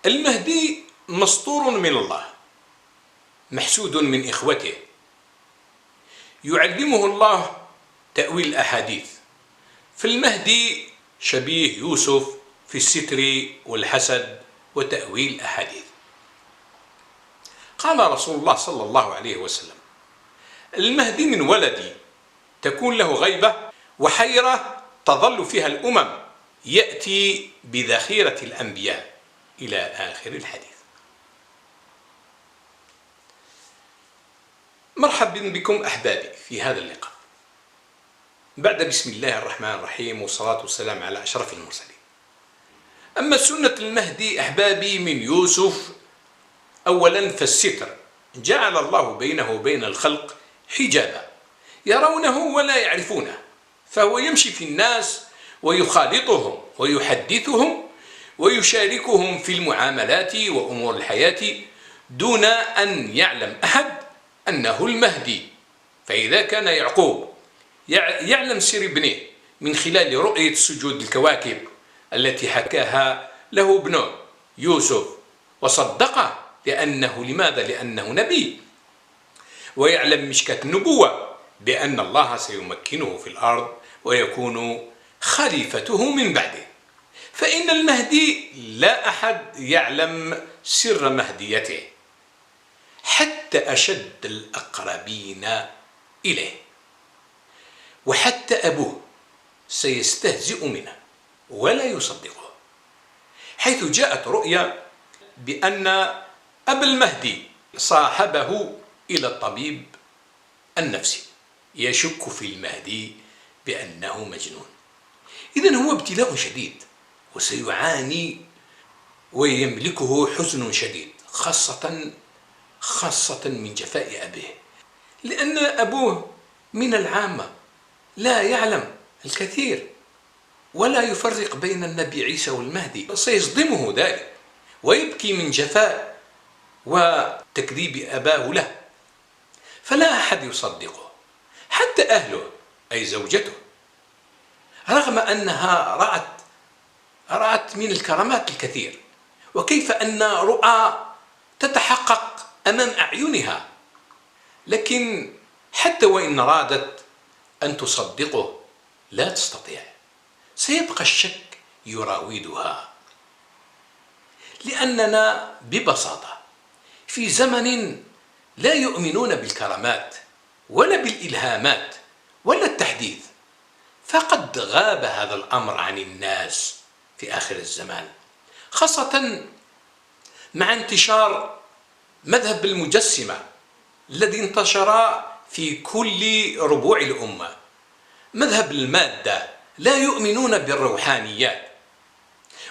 المهدي مسطور من الله، محسود من إخوته، يعلمه الله تأويل الأحاديث. فالمهدي شبيه يوسف في الستر والحسد وتأويل الأحاديث. قال رسول الله صلى الله عليه وسلم: المهدي من ولدي تكون له غيبة وحيرة تظل فيها الأمم، يأتي بذخيرة الأنبياء، إلى آخر الحديث. مرحبا بكم أحبابي في هذا اللقاء. بعد بسم الله الرحمن الرحيم والصلاة والسلام على أشرف المرسلين. أما سنة المهدي أحبابي من يوسف، أولا فالستر، جعل الله بينه وبين الخلق حجابا يرونه ولا يعرفونه، فهو يمشي في الناس ويخالطهم ويحدثهم ويشاركهم في المعاملات وأمور الحياة دون أن يعلم أحد أنه المهدي. فإذا كان يعقوب يعلم سر ابنه من خلال رؤية سجود الكواكب التي حكاها له ابنه يوسف وصدقه، لماذا؟ لأنه نبي، ويعلم مشكاة النبوة بأن الله سيمكنه في الأرض ويكون خليفته من بعده. فإن المهدي لا أحد يعلم سر مهديته حتى أشد الأقربين إليه، وحتى أبوه سيستهزئ منه ولا يصدقه، حيث جاءت رؤيا بأن أبا المهدي صاحبه إلى الطبيب النفسي يشك في المهدي بأنه مجنون. إذن هو ابتلاء شديد وسيعاني ويملكه حزن شديد، خاصة من جفاء أبيه، لأن أبوه من العامة لا يعلم الكثير ولا يفرق بين النبي عيسى والمهدي، سيصدمه ذلك ويبكي من جفاء وتكذيب أباه له، فلا أحد يصدقه حتى أهله أي زوجته، رغم أنها رأت من الكرامات الكثير، وكيف أن رؤى تتحقق أمام أعينها، لكن حتى وإن رادت أن تصدقه لا تستطيع، سيبقى الشك يراودها، لأننا ببساطة في زمن لا يؤمنون بالكرامات ولا بالإلهامات ولا التحديث، فقد غاب هذا الأمر عن الناس في آخر الزمان، خاصة مع انتشار مذهب المجسمة الذي انتشر في كل ربوع الأمة، مذهب المادة، لا يؤمنون بالروحانيات،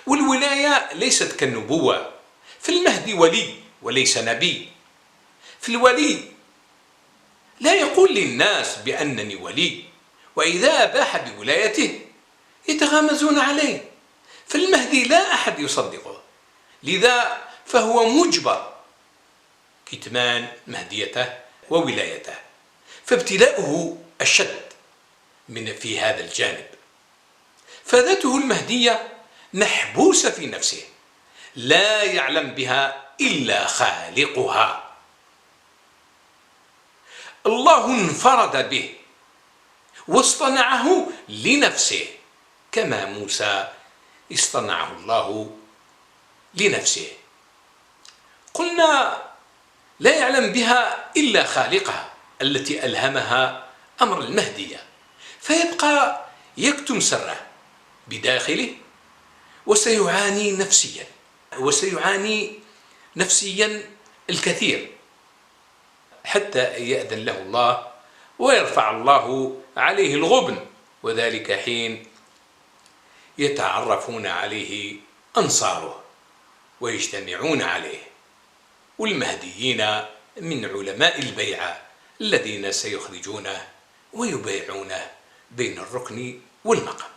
والولاية ليست كالنبوة، فالمهدي ولي وليس نبي، فالولي لا يقول للناس بأنني ولي، وإذا أباح بولايته يتغامزون عليه، فالمهدي لا أحد يصدقه، لذا فهو مجبر كتمان مهديته وولايته، فابتلاؤه أشد في هذا الجانب، فذاته المهدية محبوسة في نفسه لا يعلم بها إلا خالقها. الله انفرد به واصطنعه لنفسه، كما موسى اصطنعه الله لنفسه. قلنا لا يعلم بها إلا خالقها التي ألهمها أمر المهدية، فيبقى يكتم سره بداخله، وسيعاني نفسيا الكثير، حتى يأذن له الله ويرفع الله عليه الغبن، وذلك حين يتعرفون عليه أنصاره ويجتمعون عليه، والمهديين من علماء البيعة الذين سيخرجونه ويبايعونه بين الركن والمقام.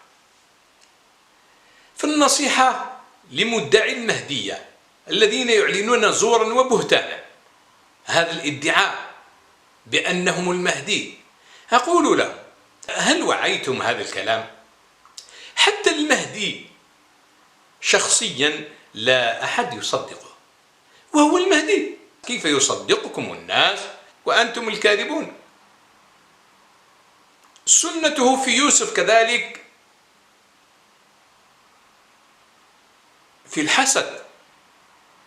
فالنصيحة لمدعي المهدية الذين يعلنون زورا وبهتانا هذا الادعاء بأنهم المهدي، أقول لهم: هل وعيتم هذا الكلام؟ حتى المهدي شخصيا لا أحد يصدقه، وهو المهدي. كيف يصدقكم الناس وأنتم الكاذبون؟ سنته في يوسف كذلك في الحسد،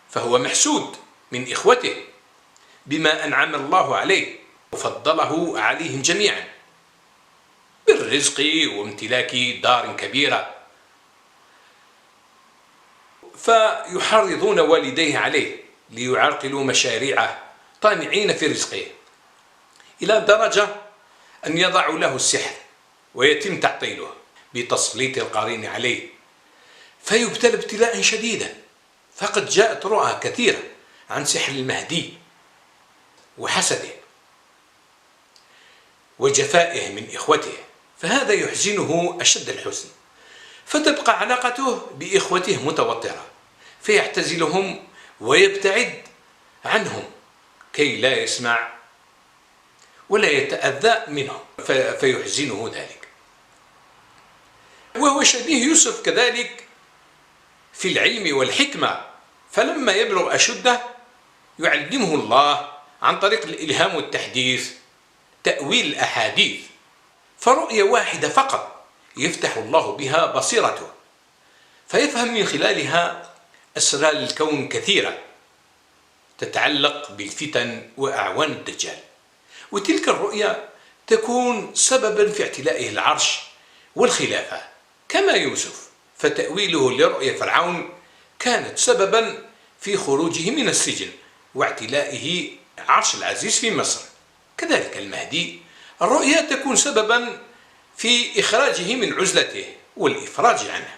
فهو محسود من إخوته بما أنعم الله عليه وفضله عليهم جميعا بالرزق وامتلاك دار كبيرة، فيحرضون والديه عليه ليعرقلوا مشاريعه طامعين في رزقه، إلى درجة أن يضعوا له السحر ويتم تعطيله بتسليط القرين عليه، فيبتلى ابتلاء شديدا. فقد جاءت رؤى كثيرة عن سحر المهدي وحسده وجفائه من إخوته، فهذا يحزنه أشد الحزن، فتبقى علاقته بإخوته متوترة، فيعتزلهم ويبتعد عنهم كي لا يسمع ولا يتأذى منهم، فيحزنه ذلك. وهو شبيه يوسف كذلك في العلم والحكمة، فلما يبلغ أشده يعلمه الله عن طريق الإلهام والتحديث تأويل الأحاديث، فرؤية واحدة فقط يفتح الله بها بصيرته، فيفهم من خلالها أسرار الكون كثيرة تتعلق بالفتن وأعوان الدجال، وتلك الرؤيا تكون سببا في اعتلائه العرش والخلافة كما يوسف، فتأويله لرؤيا فرعون كانت سببا في خروجه من السجن واعتلائه عرش العزيز في مصر. كذلك المهدي الرؤيا تكون سببا في إخراجه من عزلته والإفراج عنه.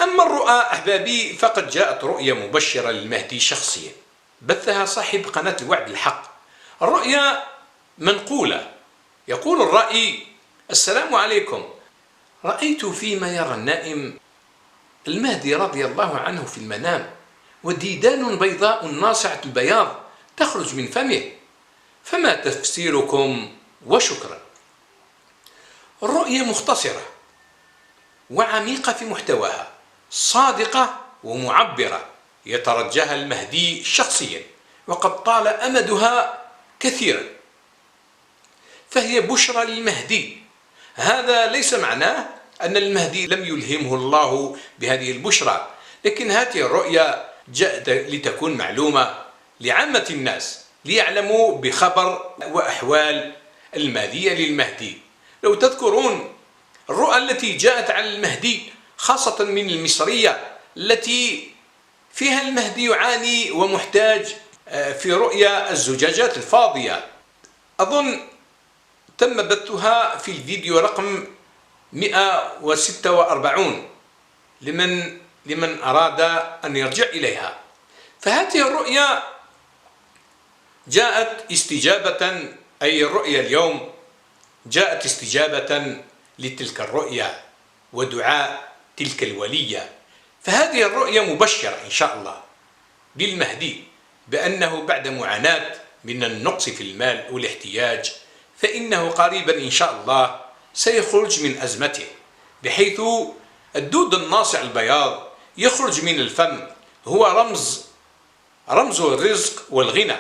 أما الرؤى أحبابي فقد جاءت رؤيا مبشرة للمهدي شخصيا بثها صاحب قناة الوعد الحق. الرؤيا منقولة، يقول الرائي: السلام عليكم، رأيت فيما يرى النائم المهدي رضي الله عنه في المنام، وديدان بيضاء ناصعة البياض تخرج من فمه، فما تفسيركم؟ وشكرا. الرؤيا مختصرة وعميقة في محتواها، صادقة ومعبرة يترجاها المهدي شخصيا، وقد طال أمدها كثيرا، فهي بشرى للمهدي. هذا ليس معناه أن المهدي لم يلهمه الله بهذه البشرى، لكن هذه الرؤيا جاءت لتكون معلومة لعامة الناس ليعلموا بخبر وأحوال المالية للمهدي. لو تذكرون الرؤى التي جاءت على المهدي خاصة من المصرية التي فيها المهدي يعاني ومحتاج، في رؤيا الزجاجات الفاضية، أظن تم بثها في الفيديو رقم 146 لمن أراد أن يرجع إليها. فهذه الرؤيا جاءت استجابة، أي الرؤيا اليوم جاءت استجابة لتلك الرؤيا ودعاء تلك الولية. فهذه الرؤيا مبشرة إن شاء الله للمهدي بأنه بعد معاناة من النقص في المال والاحتياج، فإنه قريبا إن شاء الله سيخرج من أزمته، بحيث الدود الناصع البياض يخرج من الفم، هو رمز الرزق والغنى.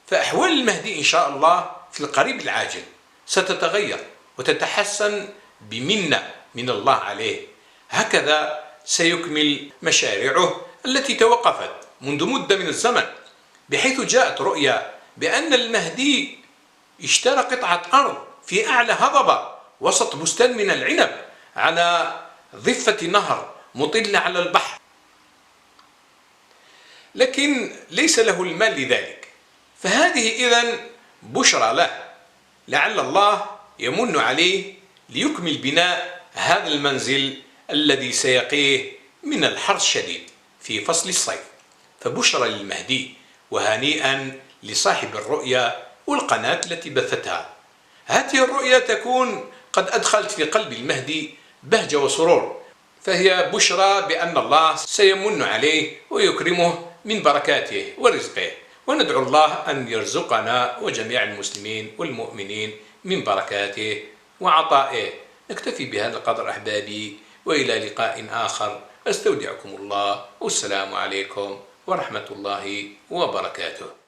فأحوال المهدي إن شاء الله في القريب العاجل ستتغير وتتحسن بمنة من الله عليه. هكذا سيكمل مشاريعه التي توقفت منذ مدة من الزمن، بحيث جاءت رؤيا بأن المهدي اشترى قطعة أرض في أعلى هضبة وسط بستان من العنب على ضفة نهر مطل على البحر، لكن ليس له المال لذلك. فهذه إذن بشرى له، لعل الله يمن عليه ليكمل بناء هذا المنزل الذي سيقيه من الحر الشديد في فصل الصيف. فبشرى للمهدي، وهنيئا لصاحب الرؤيا والقناة التي بثتها. هذه الرؤيا تكون قد أدخلت في قلب المهدي بهجة وسرور، فهي بشرى بأن الله سيمن عليه ويكرمه من بركاته ورزقه، وندعو الله أن يرزقنا وجميع المسلمين والمؤمنين من بركاته وعطائه. نكتفي بهذا القدر أحبابي، وإلى لقاء آخر، أستودعكم الله، والسلام عليكم ورحمة الله وبركاته.